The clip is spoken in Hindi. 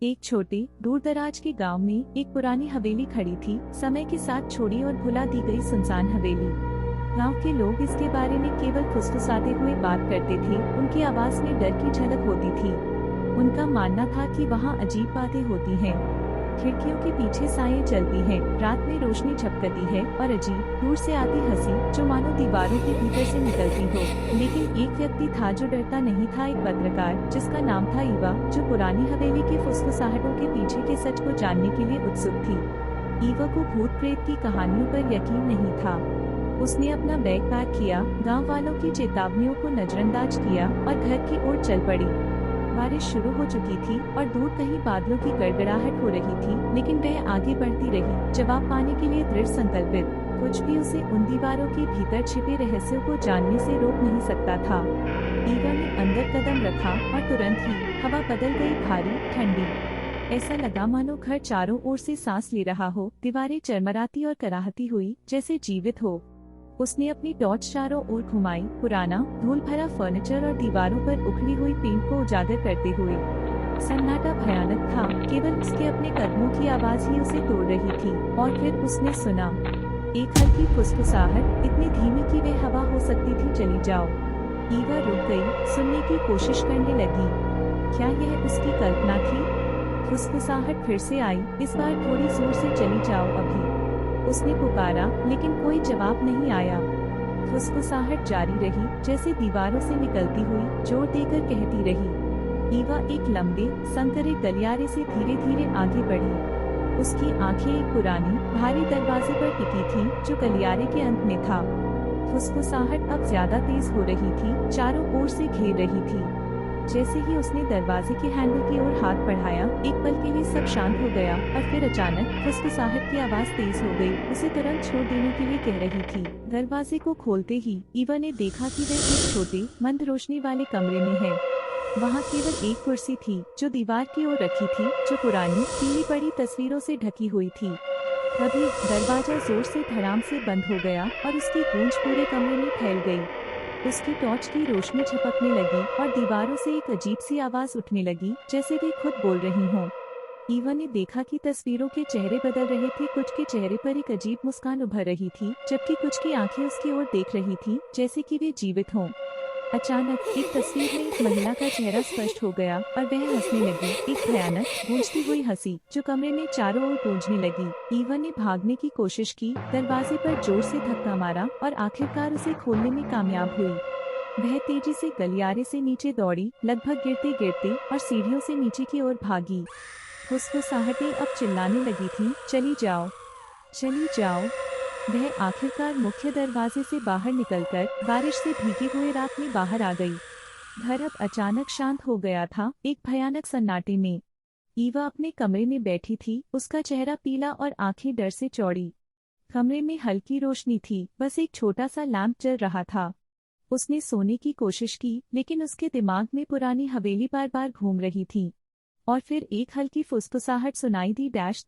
एक छोटे दूर-दराज के गांव में एक पुरानी हवेली खड़ी थी। समय के साथ छोड़ी और भुला दी गई सुनसान हवेली। गांव के लोग इसके बारे में केवल फुसफुसाते हुए बात करते थे। उनकी आवाज में डर की झलक होती थी। उनका मानना था कि वहां अजीब बातें होती हैं। खिड़कियों के पीछे साएं चलती हैं, रात में रोशनी झपकती है और अजीब दूर से आती हंसी जो मानो दीवारों के भीतर से निकलती हो। लेकिन एक व्यक्ति था जो डरता नहीं था, एक पत्रकार जिसका नाम था ईवा, जो पुरानी हवेली के फुसफुसाहटों के पीछे के सच को जानने के लिए उत्सुक थी। ईवा को भूत प्रेत की कहानियों पर यकीन नहीं था। उसने अपना बैग पैक किया, गाँव वालों की चेतावनियों को नजरअंदाज किया और घर की ओर चल पड़ी। बारिश शुरू हो चुकी थी और दूर कहीं बादलों की गड़गड़ाहट हो रही थी, लेकिन वह आगे बढ़ती रही, जवाब पाने के लिए दृढ़ संकल्पित। कुछ भी उसे उन दीवारों के भीतर छिपे रहस्यों को जानने से रोक नहीं सकता था। ईवा ने अंदर कदम रखा और तुरंत ही हवा बदल गई, भारी ठंडी। ऐसा लगा मानो घर चारों ओर से सांस ले रहा हो। दीवारें चरमराती और कराहती हुई, जैसे जीवित हो। उसने अपनी टॉर्च चारों ओर घुमाई, पुराना धूल भरा फर्नीचर और दीवारों पर उखड़ी हुई पेंट को उजागर करते हुए। सन्नाटा भयानक था, केवल उसके अपने कदमों की आवाज ही उसे तोड़ रही थी। और फिर उसने सुना एक हल्की फुसफुसाहट, इतनी धीमी कि वे हवा हो सकती थी। चली जाओ। ईवा रुक गई, सुनने की कोशिश करने लगी। क्या यह उसकी कल्पना थी? फुसफुसाहट फिर से आई, इस बार थोड़ी जोर से, चली जाओ अभी। उसने पुकारा, लेकिन कोई जवाब नहीं आया। फुसफुसाहट जारी रही, जैसे दीवारों से निकलती हुई, जोर देकर कहती रही। ईवा एक लंबे संकरे गलियारे से धीरे धीरे आगे बढ़ी। उसकी आंखें एक पुरानी भारी दरवाजे पर टिकी थीं, जो गलियारे के अंत में था। फुसफुसाहट अब ज्यादा तेज हो रही थी, चारों ओर से घेर रही थी। जैसे ही उसने दरवाजे के हैंडल की ओर हाथ बढ़ाया, एक पल के लिए सब शांत हो गया और फिर अचानक फुसफुसाहट की आवाज तेज हो गई, उसे तुरंत छोड़ देने के लिए कह रही थी। दरवाजे को खोलते ही ईवा ने देखा कि वह एक छोटे मंद रोशनी वाले कमरे में है। वहाँ केवल एक कुर्सी थी, जो दीवार की ओर रखी थी, जो पुरानी पीली पड़ी तस्वीरों से ढकी हुई थी। तभी दरवाजा जोर से धड़ाम से बंद हो गया और उसकी गूंज पूरे कमरे में फैल गई। उसकी टॉर्च की रोशनी झपकने लगी और दीवारों से एक अजीब सी आवाज उठने लगी, जैसे वे खुद बोल रही हों। ईवा ने देखा कि तस्वीरों के चेहरे बदल रहे थे। कुछ के चेहरे पर एक अजीब मुस्कान उभर रही थी, जबकि कुछ की आंखें उसकी ओर देख रही थीं, जैसे कि वे जीवित हों। अचानक एक तस्वीर में एक महिला का चेहरा स्पष्ट हो गया और वह हंसने लगी, एक भयानक गूंजती हुई हंसी जो कमरे में चारों ओर गूंजने लगी। ईवा ने भागने की कोशिश की, दरवाजे पर जोर से धक्का मारा और आखिरकार उसे खोलने में कामयाब हुई। वह तेजी से गलियारे से नीचे दौड़ी, लगभग गिरते गिरते, और सीढ़ियों से नीचे की ओर भागी। फुसफुसाहटें अब चिल्लाने लगी थीं, चली जाओ, चली जाओ। वह आखिरकार मुख्य दरवाजे से बाहर निकलकर बारिश से भीगे हुए रात में बाहर आ गई। घर अब अचानक शांत हो गया था, एक भयानक सन्नाटे में। ईवा अपने कमरे में बैठी थी, उसका चेहरा पीला और आंखें डर से चौड़ी। कमरे में हल्की रोशनी थी, बस एक छोटा सा लैंप जल रहा था। उसने सोने की कोशिश की, लेकिन उसके दिमाग में पुरानी हवेली बार बार घूम रही थी। और फिर एक हल्की फुसफुसाहट सुनाई दी, डैश।